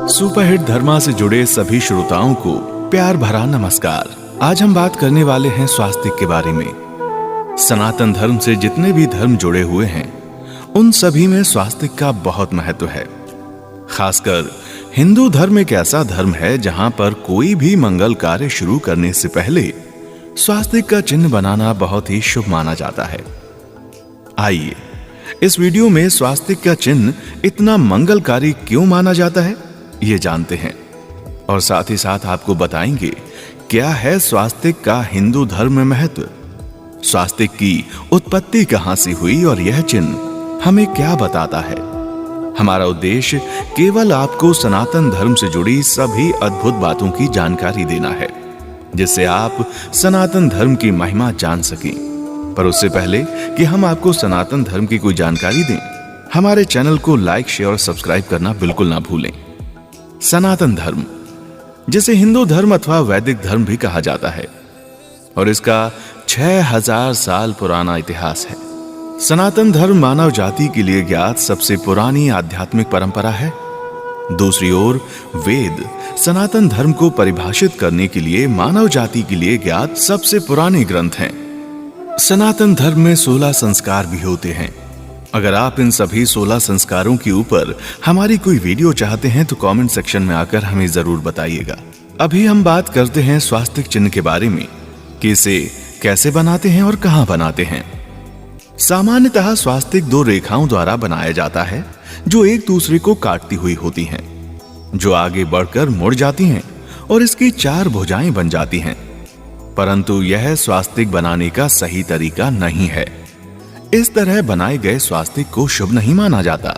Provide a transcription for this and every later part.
Superhit धर्मा से जुड़े सभी श्रोताओं को प्यार भरा नमस्कार। आज हम बात करने वाले हैं स्वास्तिक के बारे में। सनातन धर्म से जितने भी धर्म जुड़े हुए हैं उन सभी में स्वास्तिक का बहुत महत्व है। खासकर हिंदू धर्म एक ऐसा धर्म है जहां पर कोई भी मंगल कार्य शुरू करने से पहले स्वास्तिक का चिन्ह बनाना बहुत ही शुभ माना जाता है। आइए इस वीडियो में स्वास्तिक का चिन्ह इतना मंगलकारी क्यों माना जाता है ये जानते हैं और साथ ही साथ आपको बताएंगे क्या है स्वास्तिक का हिंदू धर्म में महत्व, स्वास्तिक की उत्पत्ति कहां से हुई और यह चिन्ह हमें क्या बताता है। हमारा उद्देश्य केवल आपको सनातन धर्म से जुड़ी सभी अद्भुत बातों की जानकारी देना है जिससे आप सनातन धर्म की महिमा जान सकें। पर उससे पहले कि हम आपको सनातन धर्म की कोई जानकारी दें, हमारे चैनल को लाइक, शेयर और सब्सक्राइब करना बिल्कुल ना भूलें। सनातन धर्म, जिसे हिंदू धर्म अथवा वैदिक धर्म भी कहा जाता है और इसका 6000 साल पुराना इतिहास है। सनातन धर्म मानव जाति के लिए ज्ञात सबसे पुरानी आध्यात्मिक परंपरा है। दूसरी ओर वेद सनातन धर्म को परिभाषित करने के लिए मानव जाति के लिए ज्ञात सबसे पुराने ग्रंथ हैं। सनातन धर्म में 16 संस्कार भी होते हैं। अगर आप इन सभी 16 संस्कारों के ऊपर हमारी कोई वीडियो चाहते हैं तो कमेंट सेक्शन में आकर हमें जरूर बताइएगा। अभी हम बात करते हैं स्वास्तिक चिन्ह के बारे में कि इसे कैसे बनाते हैं और कहां बनाते हैं। सामान्यतः स्वास्तिक 2 रेखाओं द्वारा बनाया जाता है जो एक दूसरे को काटती हुई होती हैं, जो आगे बढ़कर मुड़ जाती हैं और इसकी 4 भुजाएं बन जाती हैं। परंतु यह स्वास्तिक बनाने का सही तरीका नहीं है। इस तरह बनाए गए स्वास्तिक को शुभ नहीं माना जाता।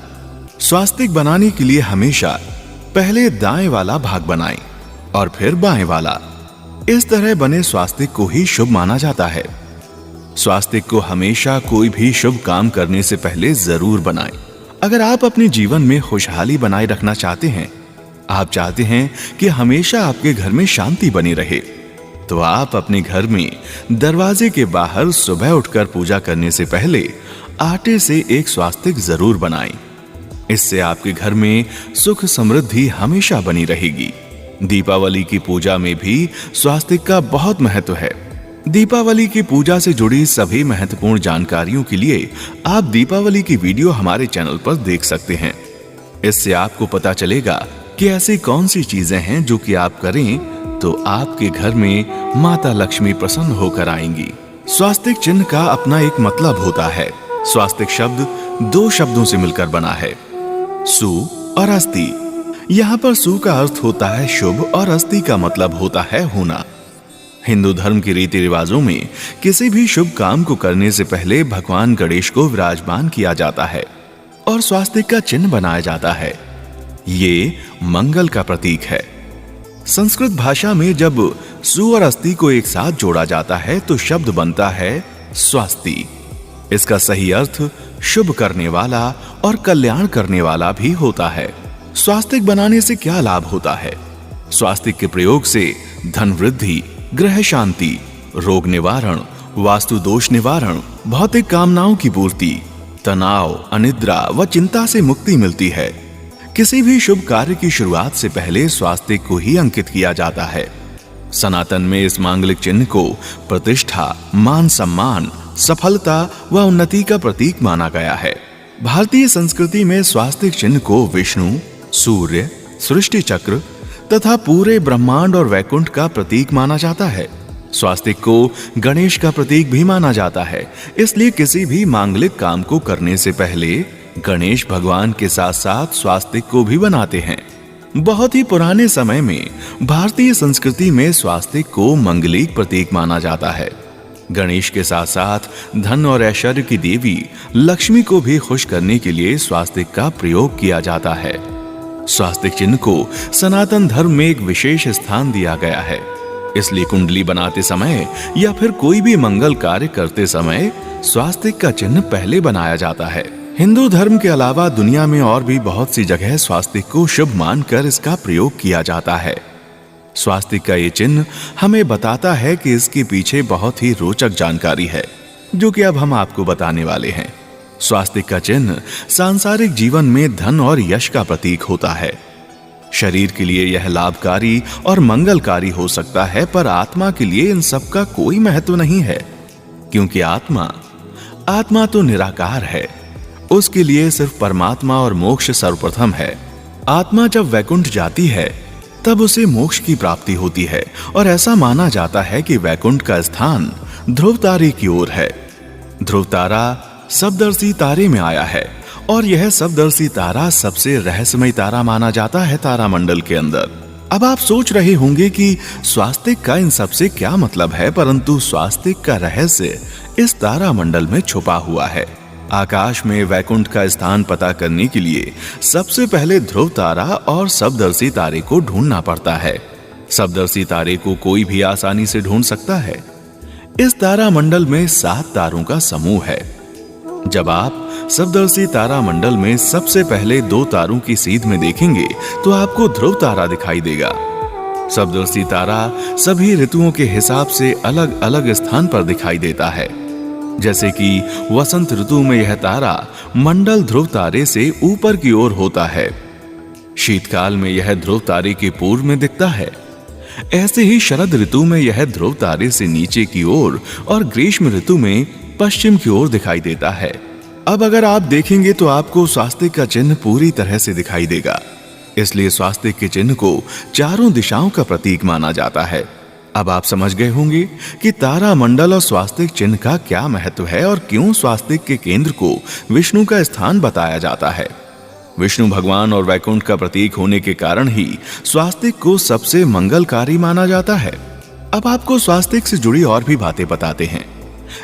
स्वास्तिक बनाने के लिए हमेशा पहले दाएं वाला भाग बनाएं और फिर बाएं वाला। इस तरह बने स्वास्तिक को ही शुभ माना जाता है। स्वास्तिक को हमेशा कोई भी शुभ काम करने से पहले जरूर बनाएं। अगर आप अपने जीवन में खुशहाली बनाए रखना चाहते हैं, आप चाहते हैं कि हमेशा आपके घर में शांति बनी रहे, तो आप अपने घर में दरवाजे के बाहर सुबह उठकर पूजा करने से पहले आटे से एक स्वास्तिक जरूर बनाएं। इससे आपके घर में सुख समृद्धि हमेशा बनी रहेगी। दीपावली की पूजा में भी स्वास्तिक का बहुत महत्व है। दीपावली की पूजा से जुड़ी सभी महत्वपूर्ण जानकारियों के लिए आप दीपावली की वीडियो हमारे चैनल पर देख सकते हैं। इससे आपको पता चलेगा कि ऐसी कौन सी चीजें हैं जो कि आप करें तो आपके घर में माता लक्ष्मी प्रसन्न होकर आएंगी। स्वास्तिक चिन्ह का अपना एक मतलब होता है। स्वास्तिक शब्द 2 शब्दों से मिलकर बना है, सु और अस्ति। यहाँ पर सु का अर्थ होता है शुभ और अस्ति का मतलब होता है होना। हिंदू धर्म के रीति रिवाजों में किसी भी शुभ काम को करने से पहले भगवान गणेश को विराजमान किया जाता है और स्वास्तिक का चिन्ह बनाया जाता है। ये मंगल का प्रतीक है। संस्कृत भाषा में जब सु और अस्ति को एक साथ जोड़ा जाता है तो शब्द बनता है स्वास्ति। इसका सही अर्थ शुभ करने वाला और कल्याण करने वाला भी होता है। स्वास्तिक बनाने से क्या लाभ होता है? स्वास्तिक के प्रयोग से धन वृद्धि, ग्रह शांति, रोग निवारण, वास्तु दोष निवारण, भौतिक कामनाओं की पूर्ति, तनाव, अनिद्रा व चिंता से मुक्ति मिलती है। किसी भी शुभ कार्य की शुरुआत से पहले स्वास्तिक को ही अंकित किया जाता है। सनातन में इस मांगलिक चिन्ह को प्रतिष्ठा, मान सम्मान, सफलता व उन्नति का प्रतीक माना गया है। भारतीय संस्कृति में स्वास्तिक चिन्ह को विष्णु, सूर्य, सृष्टि चक्र तथा पूरे ब्रह्मांड और वैकुंठ का प्रतीक माना जाता है। स्वास्तिक को गणेश का प्रतीक भी माना जाता है। इसलिए किसी भी मांगलिक काम को करने से पहले गणेश भगवान के साथ साथ स्वास्तिक को भी बनाते हैं। बहुत ही पुराने समय में भारतीय संस्कृति में स्वास्तिक को मंगलिक प्रतीक माना जाता है। गणेश के साथ साथ धन और ऐश्वर्य की देवी लक्ष्मी को भी खुश करने के लिए स्वास्तिक का प्रयोग किया जाता है। स्वास्तिक चिन्ह को सनातन धर्म में एक विशेष स्थान दिया गया है। इसलिए कुंडली बनाते समय या फिर कोई भी मंगल कार्य करते समय स्वास्तिक का चिन्ह पहले बनाया जाता है। हिंदू धर्म के अलावा दुनिया में और भी बहुत सी जगह स्वास्तिक को शुभ मानकर इसका प्रयोग किया जाता है। स्वास्तिक का ये चिन्ह हमें बताता है कि इसके पीछे बहुत ही रोचक जानकारी है जो कि अब हम आपको बताने वाले हैं। स्वास्तिक का चिन्ह सांसारिक जीवन में धन और यश का प्रतीक होता है। शरीर के लिए यह लाभकारी और मंगलकारी हो सकता है, पर आत्मा के लिए इन सब का कोई महत्व नहीं है, क्योंकि आत्मा तो निराकार है। उसके लिए सिर्फ परमात्मा और मोक्ष सर्वप्रथम है। आत्मा जब वैकुंठ जाती है तब उसे मोक्ष की प्राप्ति होती है, और ऐसा माना जाता है कि वैकुंठ का स्थान ध्रुव तारे की ओर है। ध्रुव तारा सप्तर्षि तारे में आया है, और यह सप्तर्षि तारा सबसे रहस्यमय तारा माना जाता है तारामंडल के अंदर। अब आप सोच रहे होंगे कि स्वास्तिक का इन सबसे क्या मतलब है, परंतु स्वास्तिक का रहस्य इस तारामंडल में छुपा हुआ है। आकाश में वैकुंठ का स्थान पता करने के लिए सबसे पहले ध्रुव तारा और सप्तर्षि तारे को ढूंढना पड़ता है। सप्तर्षि तारे को कोई भी आसानी से ढूंढ सकता है। इस तारामंडल में 7 तारों का समूह है। जब आप सप्तर्षि तारामंडल में सबसे पहले 2 तारों की सीध में देखेंगे तो आपको ध्रुव तारा दिखाई देगा। सप्तर्षि तारा सभी ऋतुओं के हिसाब से अलग अलग स्थान पर दिखाई देता है। जैसे कि वसंत ऋतु में यह तारा मंडल ध्रुव तारे से ऊपर की ओर होता है। शीतकाल में यह ध्रुव तारे के पूर्व में दिखता है। ऐसे ही शरद ऋतु में यह ध्रुव तारे से नीचे की ओर और ग्रीष्म ऋतु में पश्चिम की ओर दिखाई देता है। अब अगर आप देखेंगे तो आपको स्वास्तिक का चिन्ह पूरी तरह से दिखाई देगा। इसलिए स्वास्तिक के चिन्ह को चारों दिशाओं का प्रतीक माना जाता है। अब आप समझ गए होंगे कि तारामंडल और स्वास्तिक चिन्ह का क्या महत्व है और क्यों स्वास्तिक के केंद्र को विष्णु का स्थान बताया जाता है। विष्णु भगवान और वैकुंठ का प्रतीक होने के कारण ही स्वास्तिक को सबसे मंगलकारी माना जाता है। अब आपको स्वास्तिक से जुड़ी और भी बातें बताते हैं।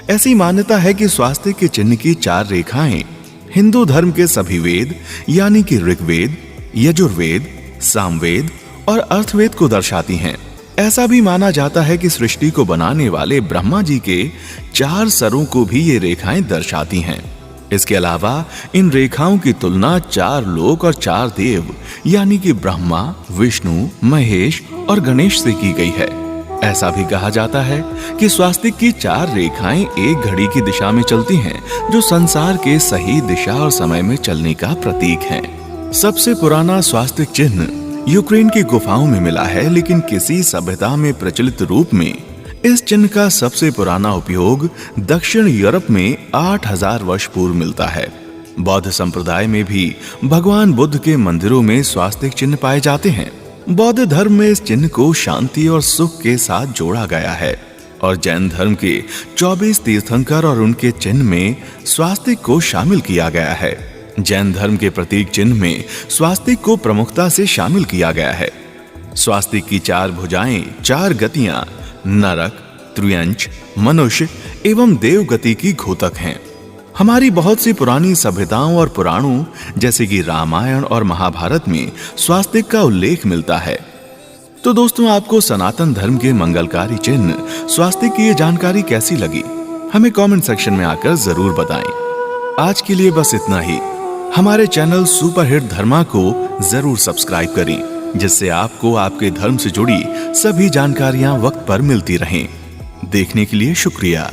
ऐसी मान्यता है कि स्वास्तिक के चिन्ह की 4 रेखाएं हिंदू धर्म के सभी वेद यानी कि ऋग्वेद, यजुर्वेद, सामवेद और अर्थवेद को दर्शाती हैं। ऐसा भी माना जाता है कि सृष्टि को बनाने वाले ब्रह्मा जी के 4 सरों को भी ये रेखाएं दर्शाती हैं। इसके अलावा इन रेखाओं की तुलना 4 लोक और 4 देव यानी कि ब्रह्मा, विष्णु, महेश और गणेश से की गई है। ऐसा भी कहा जाता है कि स्वास्तिक की 4 रेखाएं एक घड़ी की दिशा में चलती हैं, जो संसार के सही दिशा और समय में चलने का प्रतीक है। सबसे पुराना स्वास्तिक चिन्ह यूक्रेन की गुफाओं में मिला है, लेकिन किसी सभ्यता में प्रचलित रूप में इस चिन्ह का सबसे पुराना उपयोग दक्षिण यूरोप में 8000 वर्ष पूर्व मिलता है। बौद्ध संप्रदाय में भी भगवान बुद्ध के मंदिरों में स्वास्तिक चिन्ह पाए जाते हैं। बौद्ध धर्म में इस चिन्ह को शांति और सुख के साथ जोड़ा गया है, और जैन धर्म के 24 तीर्थंकर और उनके चिन्ह में स्वास्तिक को शामिल किया गया है। जैन धर्म के प्रतीक चिन्ह में स्वास्तिक को प्रमुखता से शामिल किया गया है। स्वास्तिक की 4 भुजाएं, 4 गतियां नरक, त्रियंच, मनुष्य एवं देव गति की घोतक हैं। हमारी बहुत सी पुरानी सभ्यताओं और पुराणों जैसे कि रामायण और महाभारत में स्वास्तिक का उल्लेख मिलता है। तो दोस्तों, आपको सनातन धर्म के मंगलकारी चिन्ह स्वास्तिक की ये जानकारी कैसी लगी, हमें कमेंट सेक्शन में आकर जरूर बताएं। आज के लिए बस इतना ही। हमारे चैनल सुपरहिट धर्मा को जरूर सब्सक्राइब करें, जिससे आपको आपके धर्म से जुड़ी सभी जानकारियां वक्त पर मिलती रहें। देखने के लिए शुक्रिया।